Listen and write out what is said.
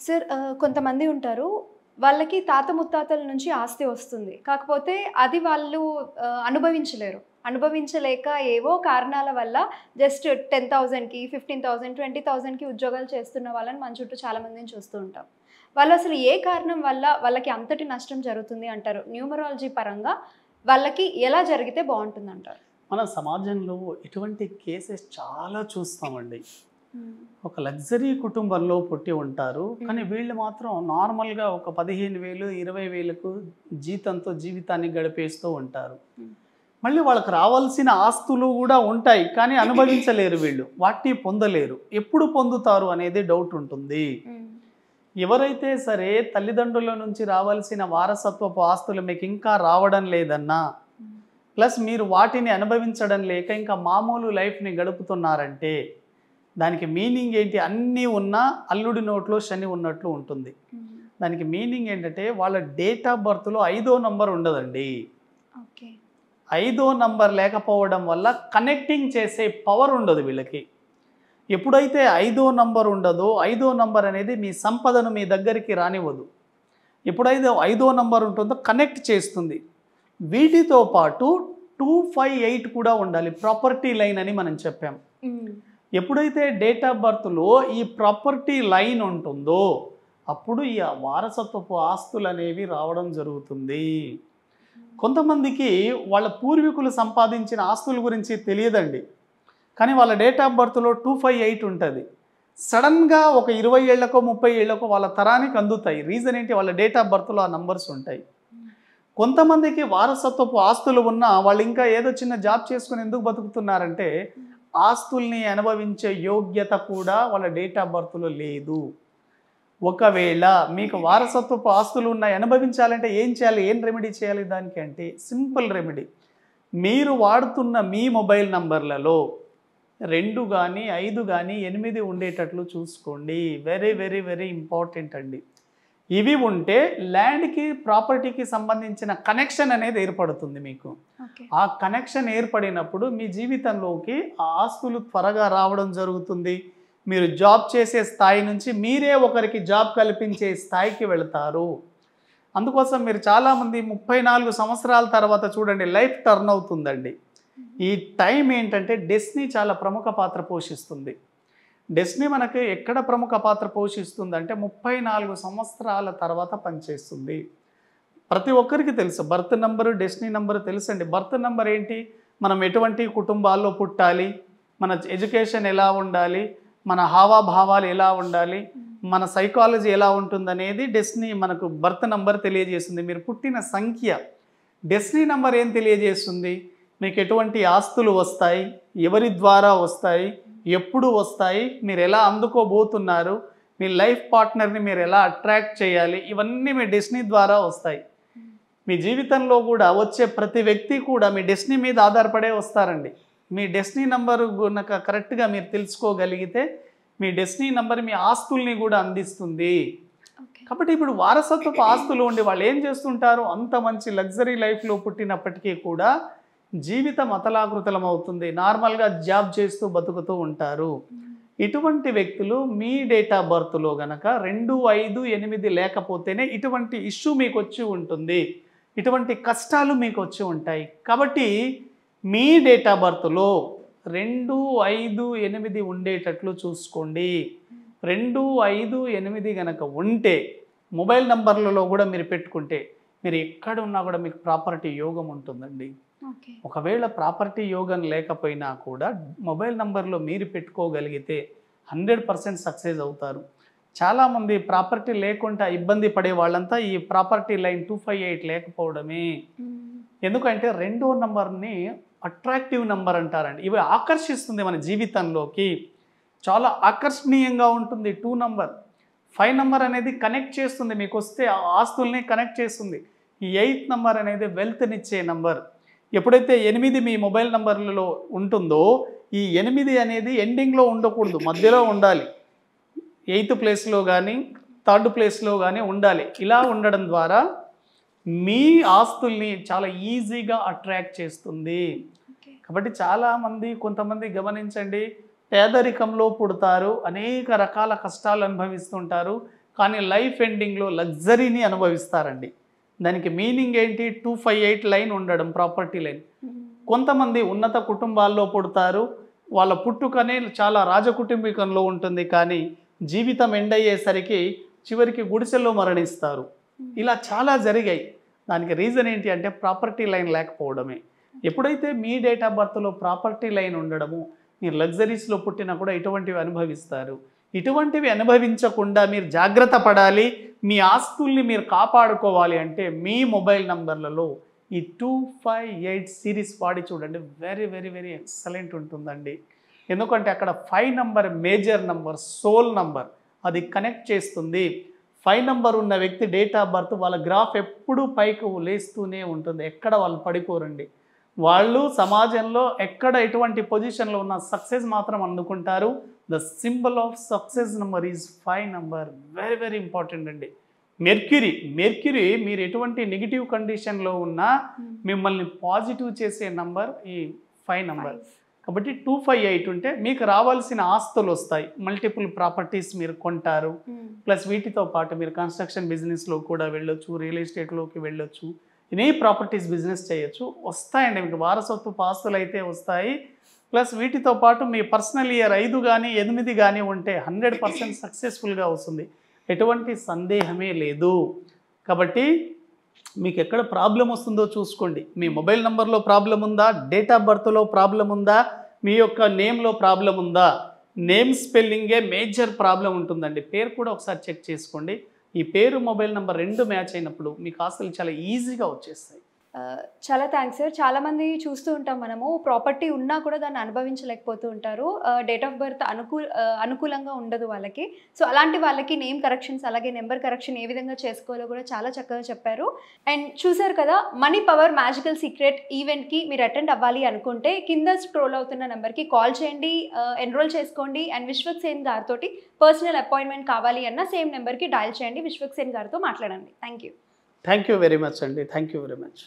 Sir కొంతమంది ఉంటారు. వాళ్ళకి తాత ముత్తాతల నుంచి ఆస్తి వస్తుంది. కాకపోతే అది వాళ్ళు అనుభవించలేరు. అనుభవించలేక ఏవో కారణాల వల్ల జస్ట్ 10,000కి, 15,000, 20,000కి ఉద్యోగాలు చేస్తున్న వాళ్ళని మన చుట్టూ చాలా మందిని చూస్తూ ఉంటాం. వాళ్ళసలు ఏ కారణం వల్ల వాళ్ళకి అంతటి నష్టం జరుగుతుంది అంటారు? న్యూమరాలజీ పరంగా వాళ్ళకి ఎలా జరిగితే బావుంటుందంటారు? మన సమాజంలో ఇటువంటి కేసెస్ చాలా చూస్తామండి. ఒక లగ్జరీ కుటుంబంలో పుట్టి ఉంటారు. కానీ వీళ్ళు మాత్రం నార్మల్‌గా ఒక 15,000, 20,000కు జీతంతో జీవితాన్ని గడిపేస్తూ ఉంటారు. మళ్ళీ వాళ్ళకి రావాల్సిన ఆస్తులు కూడా ఉంటాయి. కానీ అనుభవించలేరు వీళ్ళు. వాటిని పొందలేరు. ఎప్పుడు పొందుతారు అనేది డౌట్ ఉంటుంది. ఎవరైతే సరే తల్లిదండ్రుల నుంచి రావాల్సిన వారసత్వపు ఆస్తులు మీకు ఇంకా రావడం లేదన్నా, ప్లస్ మీరు వాటిని అనుభవించడం లేక ఇంకా మామూలు లైఫ్‌ని గడుపుతున్నారంటే దానికి మీనింగ్ ఏంటి? అన్నీ ఉన్నా అల్లుడి నోట్లో శని ఉన్నట్లు ఉంటుంది. దానికి మీనింగ్ ఏంటంటే వాళ్ళ డేట్ ఆఫ్ బర్త్‌లో 5వ నంబర్ ఉండదండి. ఓకే. 5వ నంబర్ లేకపోవడం వల్ల కనెక్టింగ్ చేసే పవర్ ఉండదు వీళ్ళకి. ఎప్పుడైతే 5వ నంబర్ ఉండదో 5వ నంబర్ అనేది మీ సంపదను మీ దగ్గరికి రానివ్వదు. ఎప్పుడైతే 5వ నంబర్ ఉంటుందో కనెక్ట్ చేస్తుంది. వీటితో పాటు 258 కూడా ఉండాలి. ప్రాపర్టీ లైన్ అని మనం చెప్పాం. ఎప్పుడైతే డేట్ ఆఫ్ బర్త్‌లో ఈ ప్రాపర్టీ లైన్ ఉంటుందో అప్పుడు ఈ వారసత్వపు ఆస్తులు అనేవి రావడం జరుగుతుంది. కొంతమందికి వాళ్ళ పూర్వీకులు సంపాదించిన ఆస్తుల గురించి తెలియదండి. కానీ వాళ్ళ డేట్ ఆఫ్ బర్త్‌లో 258 ఉంటుంది. సడన్గా ఒక 20 ఏళ్లకో 30 ఏళ్లకో వాళ్ళ తరానికి అందుతాయి. రీజన్ ఏంటి? వాళ్ళ డేట్ ఆఫ్ బర్త్‌లో ఆ నంబర్స్ ఉంటాయి. కొంతమందికి వారసత్వపు ఆస్తులు ఉన్నా వాళ్ళు ఇంకా ఏదో చిన్న జాబ్ చేసుకుని ఎందుకు బతుకుతున్నారంటే ఆస్తుల్ని అనుభవించే యోగ్యత కూడా వాళ్ళ డేట్ ఆఫ్ బర్త్‌లో లేదు. ఒకవేళ మీకు వారసత్వపు ఆస్తులు ఉన్నాయి, అనుభవించాలంటే ఏం చేయాలి? ఏం రెమెడీ చేయాలి దానికి అంటే సింపుల్ రెమెడీ. మీరు వాడుతున్న మీ మొబైల్ నంబర్లలో 2 కానీ 5 కానీ 8 ఉండేటట్లు చూసుకోండి. వెరీ వెరీ వెరీ ఇంపార్టెంట్ అండి. ఇవి ఉంటే ల్యాండ్‌కి, ప్రాపర్టీకి సంబంధించిన కనెక్షన్ అనేది ఏర్పడుతుంది మీకు. ఆ కనెక్షన్ ఏర్పడినప్పుడు మీ జీవితంలోకి ఆ ఆస్తులు త్వరగా రావడం జరుగుతుంది. మీరు జాబ్ చేసే స్థాయి నుంచి మీరే ఒకరికి జాబ్ కల్పించే స్థాయికి వెళతారు. అందుకోసం మీరు చాలామంది 34 సంవత్సరాల తర్వాత చూడండి లైఫ్ టర్న్ అవుతుందండి. ఈ టైం ఏంటంటే డెస్టినీ చాలా ప్రముఖ పాత్ర పోషిస్తుంది. డెస్టినీ మనకి ఎక్కడ ప్రముఖ పాత్ర పోషిస్తుందంటే 34 సంవత్సరాల తర్వాత పనిచేస్తుంది. ప్రతి ఒక్కరికి తెలుసు బర్త్ నెంబరు, డెస్టినీ నెంబరు తెలుసండి. బర్త్ నెంబర్ ఏంటి? మనం ఎటువంటి కుటుంబాల్లో పుట్టాలి, మన ఎడ్యుకేషన్ ఎలా ఉండాలి, మన హావాభావాలు ఎలా ఉండాలి, మన సైకాలజీ ఎలా ఉంటుందనేది డెస్టినీ మనకు బర్త్ నెంబర్ తెలియజేస్తుంది. మీరు పుట్టిన సంఖ్య. డెస్టినీ నెంబర్ ఏం తెలియజేస్తుంది? మీకు ఎటువంటి ఆస్తులు వస్తాయి, ఎవరి ద్వారా వస్తాయి, ఎప్పుడు వస్తాయి, మీరు ఎలా అందుకోబోతున్నారు, మీ లైఫ్ పార్ట్నర్ని మీరు ఎలా అట్రాక్ట్ చేయాలి, ఇవన్నీ మీ డెస్టినీ ద్వారా వస్తాయి. మీ జీవితంలో కూడా వచ్చే ప్రతి వ్యక్తి కూడా మీ డెస్టినీ మీద ఆధారపడే వస్తారండి. మీ డెస్టినీ నెంబరు గనుక కరెక్ట్గా మీరు తెలుసుకోగలిగితే మీ డెస్టినీ నెంబర్ మీ ఆస్తుల్ని కూడా అందిస్తుంది. కాబట్టి ఇప్పుడు వారసత్వపు ఆస్తులు ఉండి వాళ్ళు ఏం చేస్తుంటారు? అంత మంచి లగ్జరీ లైఫ్లో పుట్టినప్పటికీ కూడా జీవితం అతలాకృతలం అవుతుంది. నార్మల్గా జాబ్ చేస్తూ బతుకుతూ ఉంటారు. ఇటువంటి వ్యక్తులు మీ డేట్ ఆఫ్ బర్త్లో గనక 2, 5, 8 లేకపోతేనే ఇటువంటి ఇష్యూ మీకు వచ్చి ఉంటుంది. ఇటువంటి కష్టాలు మీకు వచ్చి ఉంటాయి. కాబట్టి మీ డేట్ ఆఫ్ బర్త్లో 2, 5, 8 ఉండేటట్లు చూసుకోండి. 2, 5, 8 గనక ఉంటే మొబైల్ నంబర్లలో కూడా మీరు పెట్టుకుంటే మీరు ఎక్కడ ఉన్నా కూడా మీకు ప్రాపర్టీ యోగం ఉంటుందండి. ఒకవేళ ప్రాపర్టీ యోగం లేకపోయినా కూడా మొబైల్ నంబర్లో మీరు పెట్టుకోగలిగితే 100% సక్సెస్ అవుతారు. చాలామంది ప్రాపర్టీ లేకుండా ఇబ్బంది పడే వాళ్ళంతా ఈ ప్రాపర్టీ లైన్ 258 లేకపోవడమే. ఎందుకంటే 2వ నంబర్ని అట్రాక్టివ్ నంబర్ అంటారండి. ఇవి ఆకర్షిస్తుంది మన జీవితంలోకి. చాలా ఆకర్షణీయంగా ఉంటుంది 2 నంబర్. 5 నంబర్ అనేది కనెక్ట్ చేస్తుంది, మీకు వస్తే ఆస్తుల్ని కనెక్ట్ చేస్తుంది. ఈ 8th నంబర్ అనేది వెల్త్నిచ్చే నంబర్. ఎప్పుడైతే 8 మీ మొబైల్ నంబర్లలో ఉంటుందో ఈ 8 అనేది ఎండింగ్లో ఉండకూడదు, మధ్యలో ఉండాలి. 8th ప్లేస్లో కానీ 3rd ప్లేస్లో కానీ ఉండాలి. ఇలా ఉండడం ద్వారా మీ ఆస్తుల్ని చాలా ఈజీగా అట్రాక్ట్ చేస్తుంది. కాబట్టి చాలామంది కొంతమంది గమనించండి, పేదరికంలో పుడతారు, అనేక రకాల కష్టాలు అనుభవిస్తుంటారు. కానీ లైఫ్ ఎండింగ్లో లగ్జరీని అనుభవిస్తారండి. దానికి మీనింగ్ ఏంటి? 258 లైన్ ఉండడం, ప్రాపర్టీ లైన్. కొంతమంది ఉన్నత కుటుంబాల్లో పుడతారు, వాళ్ళ పుట్టుకనే చాలా రాజకుటుంబికంలో ఉంటుంది, కానీ జీవితం ఎండ్ అయ్యేసరికి చివరికి గుడిసెల్లో మరణిస్తారు. ఇలా చాలా జరిగాయి. దానికి రీజన్ ఏంటి అంటే ప్రాపర్టీ లైన్ లేకపోవడమే. ఎప్పుడైతే మీ డేట్ ఆఫ్ బర్త్లో ప్రాపర్టీ లైన్ ఉండడము, మీరు లగ్జరీస్లో పుట్టినా కూడా ఇటువంటివి అనుభవిస్తారు. ఇటువంటివి అనుభవించకుండా మీరు జాగ్రత్త పడాలి, మీ ఆస్తుల్ని మీరు కాపాడుకోవాలి అంటే మీ మొబైల్ నంబర్లలో ఈ 258 సిరీస్ వాడి చూడండి. వెరీ వెరీ వెరీ ఎక్సలెంట్ ఉంటుందండి. ఎందుకంటే అక్కడ 5 number major number, soul number, అది కనెక్ట్ చేస్తుంది. 5 నంబర్ ఉన్న వ్యక్తి డేట్ ఆఫ్ బర్త్ వాళ్ళ గ్రాఫ్ ఎప్పుడూ పైకి లేస్తూనే ఉంటుంది, ఎక్కడ వాళ్ళు పడిపోరండి. వాళ్ళు సమాజంలో ఎక్కడ ఎటువంటి పొజిషన్లో ఉన్న సక్సెస్ మాత్రం అందుకుంటారు. The symbol of success number is 5 number. Very very important అండి. మెర్క్యూరీ మీరు ఎటువంటి నెగిటివ్ కండిషన్లో ఉన్నా మిమ్మల్ని పాజిటివ్ చేసే నంబర్ ఈ 5 నంబర్. కాబట్టి 258 ఉంటే మీకు రావాల్సిన ఆస్తులు వస్తాయి, మల్టిపుల్ ప్రాపర్టీస్ మీరు కొంటారు. ప్లస్ వీటితో పాటు మీరు కన్స్ట్రక్షన్ బిజినెస్లో కూడా వెళ్ళొచ్చు, రియల్ ఎస్టేట్లోకి వెళ్ళొచ్చు, ఎనీ ప్రాపర్టీస్ బిజినెస్ చేయొచ్చు. వస్తాయండి మీకు వారసత్వ ఆస్తులు అయితే వస్తాయి. ప్లస్ వీటితో పాటు మీ పర్సనల్ ఇయర్ 5 కానీ 8 కానీ ఉంటే 100% సక్సెస్ఫుల్గా వస్తుంది, ఎటువంటి సందేహమే లేదు. కాబట్టి మీకు ఎక్కడ ప్రాబ్లం వస్తుందో చూసుకోండి. మీ మొబైల్ నంబర్లో ప్రాబ్లం ఉందా, డేట్ ఆఫ్ బర్త్లో ప్రాబ్లం ఉందా, మీ యొక్క నేమ్లో ప్రాబ్లం ఉందా? నేమ్ స్పెల్లింగే మేజర్ ప్రాబ్లం ఉంటుందండి. పేరు కూడా ఒకసారి చెక్ చేసుకోండి. ఈ పేరు మొబైల్ నెంబర్ 2 మ్యాచ్ అయినప్పుడు మీకు ఆస్తులు చాలా ఈజీగా వచ్చేస్తాయి. చాలా థ్యాంక్స్ సార్. చాలామంది చూస్తూ ఉంటాం మనము, ప్రాపర్టీ ఉన్నా కూడా దాన్ని అనుభవించలేకపోతూ ఉంటారు. డేట్ ఆఫ్ బర్త్ అనుకూలంగా ఉండదు వాళ్ళకి. సో అలాంటి వాళ్ళకి నేమ్ కరెక్షన్స్ అలాగే నెంబర్ కరెక్షన్ ఏ విధంగా చేసుకోవాలో కూడా చాలా చక్కగా చెప్పారు. అండ్ చూసారు కదా, మనీ పవర్ మ్యాజికల్ సీక్రెట్ ఈవెంట్కి మీరు అటెండ్ అవ్వాలి అనుకుంటే కింద స్క్రోల్ అవుతున్న నెంబర్కి కాల్ చేయండి, ఎన్రోల్ చేసుకోండి. అండ్ విశ్వక్సేన్ గారితో పర్సనల్ అపాయింట్మెంట్ కావాలి అన్న సేమ్ నెంబర్కి డయల్ చేయండి, విశ్వక్సేన్ గారితో మాట్లాడండి. Thank you. Thank you very much అండి. Thank you very much.